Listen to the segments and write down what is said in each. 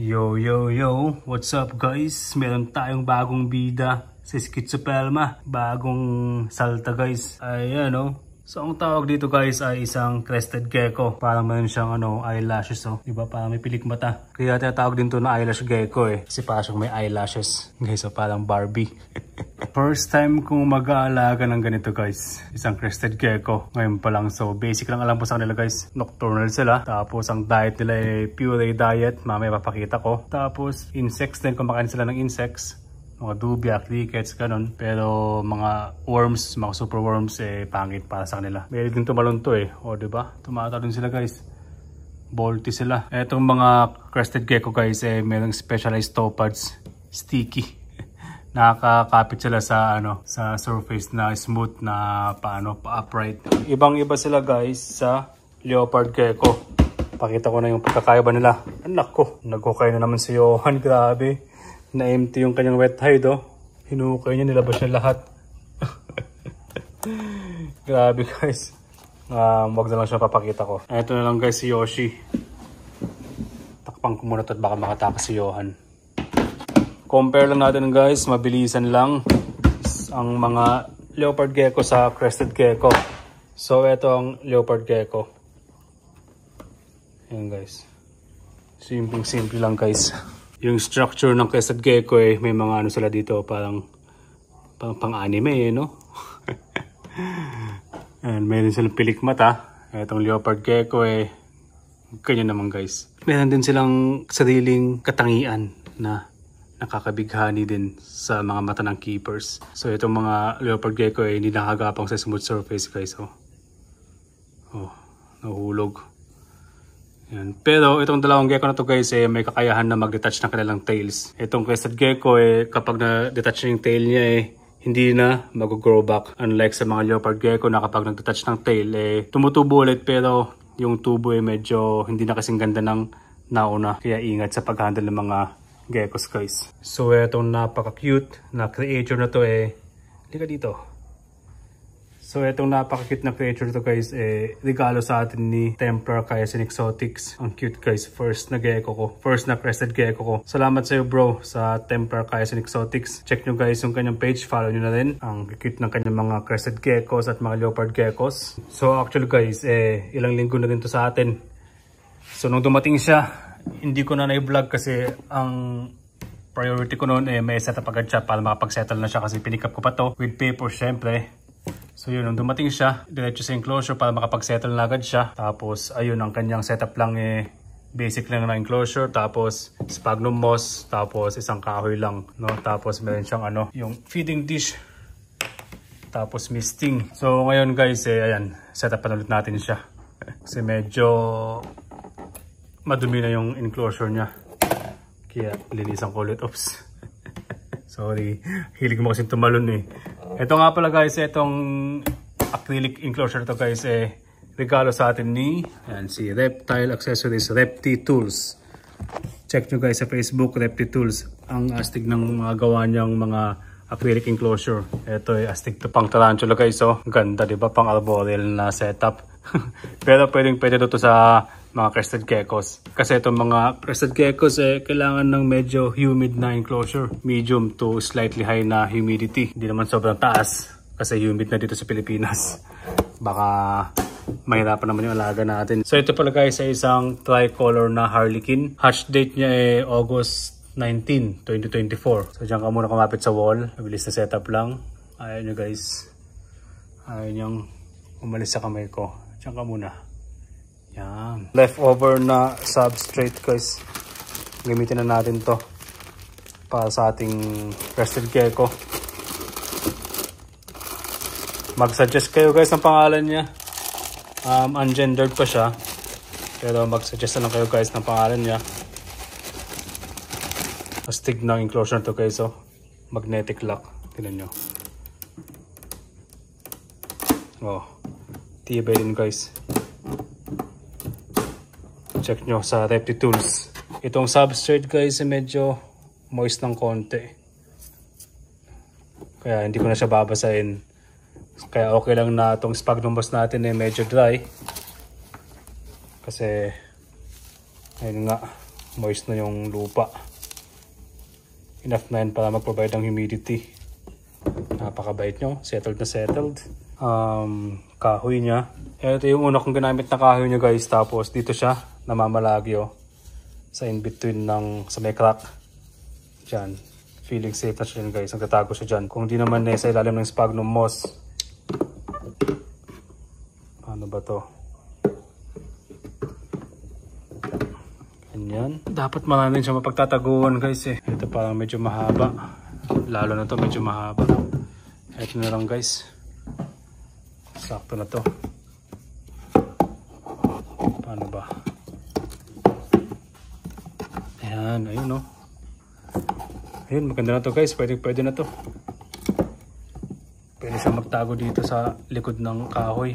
Yo, yo, yo! What's up guys? Meron tayong bagong bida sa Schizopelma. Bagong salta guys. Ayan o. So ang tawag dito guys ay isang crested gecko. Parang meron siyang eyelashes oh. Diba? Parang may pilik mata. Kaya tinatawag din to na eyelash gecko eh. Kasi parang siyang may eyelashes. Guys, so parang Barbie. First time kong mag-aalaga ng ganito guys. Isang crested gecko. Ngayon pa lang. So basic lang alam po sa kanila guys. Nocturnal sila. Tapos ang diet nila ay puree diet. Mamaya papakita ko. Tapos insects din. Kumakain sila ng insects. Mga dubia, crickets, ganun. Pero mga worms, mga super worms eh pangit para sa kanila. Meron din tumalon to eh. O diba? Tumatalon sila guys. Bolty sila. Etong mga crested gecko guys eh merong specialized toe pads. Sticky. Nakakapit sila sa sa surface na smooth na pa-upright. Ibang-iba sila guys sa leopard gecko. Pakita ko na yung pagkakaiba nila. Anak ko, nagkukay na naman si Johan, grabe. Na-empty yung kanyang wet hide oh. Hinukay niya, nilabas niya lahat. Grabe guys. Wag na lang siya papakita ko. Ito na lang guys si Yoshi. Takpang ko muna to at baka makatakas si Johan. Compare lang natin guys, mabilisan lang ang mga leopard gecko sa crested gecko. So ito ang leopard gecko. Ayan guys. Simple lang guys. Yung structure ng crested gecko eh, may mga sila dito parang pang-anime eh, no? Ayan, mayroon silang pilik mata. Itong leopard gecko eh, ganyan naman guys. Meron din silang sariling katangian na nakakabighani din sa mga mata ng keepers. So itong mga leopard gecko ay hindi nakagapang sa smooth surface guys. Oh, nahulog. Yan. Pero itong dalawang gecko na to guys eh may kakayahan na mag-detach ng kanilang tails. Itong crested gecko eh kapag na-detach na yung tail niya eh hindi na mag-grow back. Unlike sa mga leopard gecko na kapag nag-detach ng tail eh tumutubo ulit pero yung tubo eh medyo hindi na kasing ganda ng nauna. Kaya ingat sa pag-handle ng mga geckos guys. So etong napaka-cute na creature na to eh. Lika dito. So etong napaka-cute na creature na to guys eh regalo sa atin ni Templar Hyacinth Exotics. Ang cute guys. First na gecko ko. First na crested gecko ko. Salamat sa iyo bro sa Templar Hyacinth Exotics. Check nyo guys yung kanyang page. Follow nyo na rin. Ang cute ng kanyang mga crested geckos at mga leopard geckos. So actually guys eh ilang linggo na din to sa atin. So nung dumating siya hindi ko na na-vlog kasi ang priority ko noon eh may setup agad siya para makapag-settle na siya kasi pinikap ko pa to with paper syempre. So yun, nung dumating siya, diretso sa enclosure para makapag-settle na agad siya. Tapos ayun, ang kanyang setup lang eh basic lang na enclosure, tapos sphagnum moss, tapos isang kahoy lang, no? Tapos meron siyang yung feeding dish, tapos misting. So ngayon guys eh ayan, setup pa ulit natin siya kasi medyo madumi na yung enclosure niya. Kaya linisan ko ulit. Oops. Sorry. Hilig mo kasi tumalon eh. Ito nga pala guys, itong acrylic enclosure to guys eh regalo sa atin ni si Reptile Accessories, Repti Tools. Check nyo guys sa Facebook, Repti Tools. Ang astig ng mga gawa niyang mga acrylic enclosure. Ito ay astig to pang tarantula guys oh. Ganda diba? Pang arboreal na setup. Pero pwede to sa mga crested geckos. Kasi itong mga crested geckos eh kailangan ng medyo humid na enclosure. Medium to slightly high na humidity. Hindi naman sobrang taas kasi humid na dito sa Pilipinas. Baka mahirapan naman yung alaga natin. So ito pala guys ay isang tricolor na harlequin. Hatch date niya eh August 19, 2024. So dyan ka muna kumapit sa wall. Mabilis na setup lang. Ayaw nyo guys. Ayaw nyang umalis sa kamay ko. Diyan ka muna. Yan. Leftover na substrate guys. Gamitin na natin to para sa ating crested gecko. Mag-suggest kayo guys ng pangalan niya. Ungendered pa siya. Pero mag-suggest na lang kayo guys ng pangalan niya. Astig na enclosure na to guys oh. Magnetic lock. Tingnan nyo. Oh. Tibay din guys. Check nyo sa Repti Tools. Itong substrate guys medyo moist ng konti. Kaya hindi ko na siya babasahin. Kaya okay lang na itong sphagnum moss natin medyo dry. Kasi ayun nga, moist na yung lupa. Enough na yan para mag-provide ng humidity. Napakabait nyo. Settled na settled. Kahoy niya. Ito yung una kong ginamit na kahoy niya guys. Tapos dito siya namamalagyo sa in-between ng sa may crack. Diyan. Feeling safe na siya guys. Nagtatago siya dyan. Kung di naman sa ilalim ng sphagnum moss. Ano ba to? Ganyan. Dapat marami siya mapagtataguan guys eh. Ito parang medyo mahaba. Lalo na to medyo mahaba. Ito na lang guys. Sakto na to. Paano ba? Ayan, ayun no. Ayun, maganda na to guys. Pwede na to. Pwede siya magtago dito sa likod ng kahoy.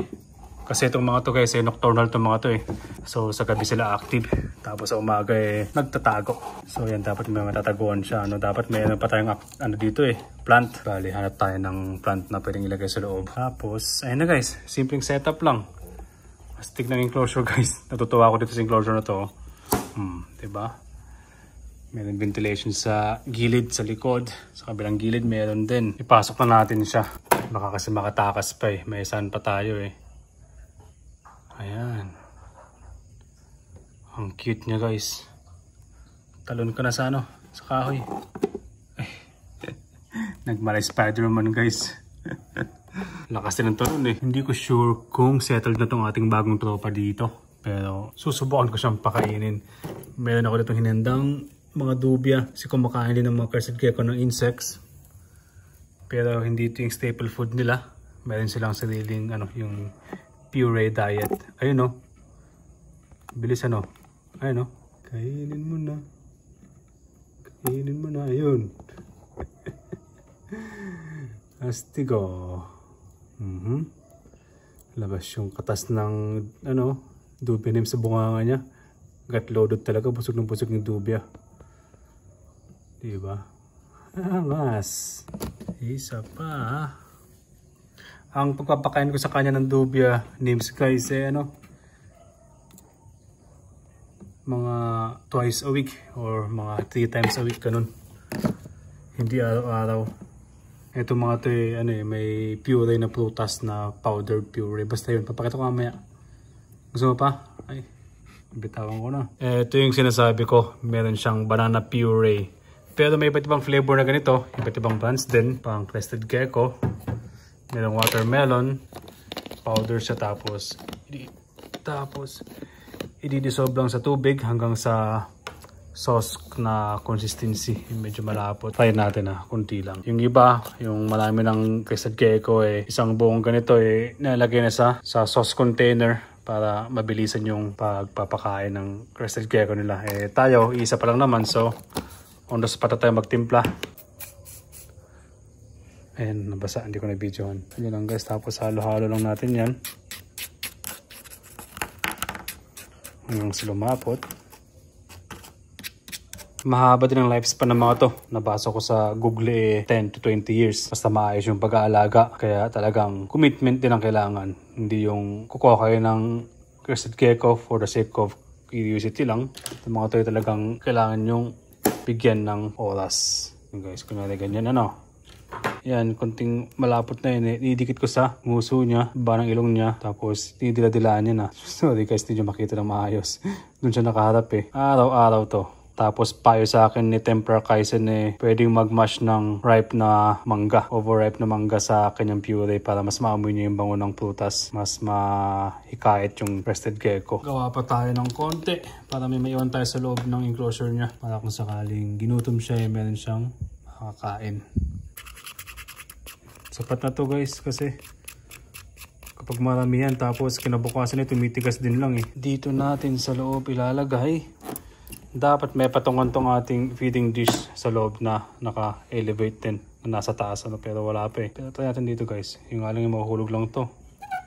Kasi itong mga to guys, nocturnal itong mga to eh. So sa gabi sila active. Tapos sa umaga nagtatago. So yan, dapat may matataguan siya. Dapat may pa tayong dito plant. Bali, hanap tayo ng plant na pwedeng ilagay sa loob. Tapos, ayun na guys. Simpleng setup lang. Astig ng enclosure guys. Natutuwa ako dito sa enclosure na to. Diba? Meron ventilation sa gilid, sa likod. Sa kabilang gilid meron din. Ipasok na natin siya. Baka kasi makatakas pa May sun pa tayo Ayan. Ang cute niya guys. Talon ka na sa sa kahoy. Nagmalay Spider-Man guys. Lakas din ng talon Hindi ko sure kung settled na tong ating bagong tropa dito. Pero susubukan ko siyang pakainin. Meron ako ditong hinandang mga dubia. Kasi kumakain din ng mga crested gecko ng insects. Pero hindi ito yung staple food nila. Meron silang sariling yung puree diet. Ayun bilis ayun kainin mo na. Kainin mo na. Ayun. Astigo. Labas yung katas ng dubia sa bunganga niya. Got loaded talaga. Busog ng busog ng dubia. Diba? Angas. Isa pa Ang pagpapakain ko sa kanya ng dubia names guys mga twice a week or mga 3 times a week ganun. Hindi araw-araw. Ito mga to may puree na prutas na powdered puree. Basta yun, papakita ko mamaya. Gusto mo pa? Ay, bitawan ko na. Ito yung sinasabi ko, meron siyang banana puree. Pero may iba't ibang flavor na ganito, iba't ibang brands din, pang crested gecko. Merong watermelon, powder siya tapos i-dissolve lang sa tubig hanggang sa sauce na consistency, medyo malapot. Try natin kunti lang. Yung iba, yung marami ng crested gecko isang buong ganito nalagay na sa sauce container para mabilisan yung pagpapakain ng crested gecko nila. Tayo, isa pa lang naman, so on the spot tayo magtimpla. Ayan, nabasa. Hindi ko na-videohan. Ayan lang guys. Tapos halo-halo lang natin yan. Hanggang lumapot. Mahaba din ang lifespan ng mga to. Nabasa ko sa Google 10 to 20 years. Basta maayos yung pag-aalaga. Kaya talagang commitment din ang kailangan. Hindi yung kukuha kayo ng crested gecko for the sake of curiosity lang. Yung mga to talagang kailangan yung bigyan ng oras. Yung guys, kunyari ganyan Yan, konting malapot na yun ididikit ko sa nguso niya, ba ng ilong niya, tapos didila-dilaan niya na. Sorry guys, hindi nyo makita ng maayos. Doon siya nakaharap Araw-araw to. Tapos payo sa akin ni Tempura Kaizen pwedeng mag-mash ng ripe na mangga, overripe na mangga sa kanyang puree para mas maamoy niya yung bango ng prutas. Mas mahikayat yung crested gecko. Gawa pa tayo ng konti para may maiwan tayo sa loob ng enclosure niya. Para kung sakaling ginutom siya, meron siyang makakain. Sapat na to guys kasi kapag marami yan tapos kinabukasan tumitigas din lang Dito natin sa loob ilalagay. Dapat may patungan tong ating feeding dish sa loob na naka-elevate din. Na nasa taas pero wala pa Pero try natin dito guys. Yung alang yung mahuhulog lang to.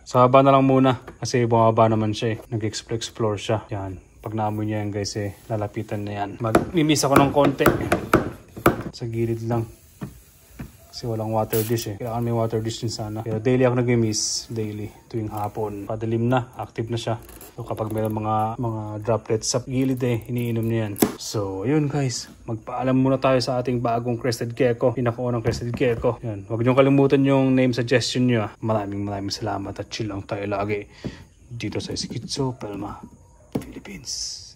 Sa baba na lang muna kasi bumaba naman siya Nag-explore siya. Yan. Pag naamoy niya yan guys lalapitan na yan. Mag-mimis ako ng konti. Sa gilid lang. Kasi walang water dish eh. Kailangan may water dish din sana. Pero daily ako nag-miss. Daily. Tuwing hapon. Padalim na. Active na siya. So kapag mayroong mga droplets sa gilid eh, iniinom niya yan. So yun guys. Magpaalam muna tayo sa ating bagong crested gecko. Pinakaunang crested gecko. Yan. Huwag niyong kalimutan yung name suggestion niyo. Maraming salamat at chill lang tayo lagi. Dito sa Esquito, Palma, Philippines.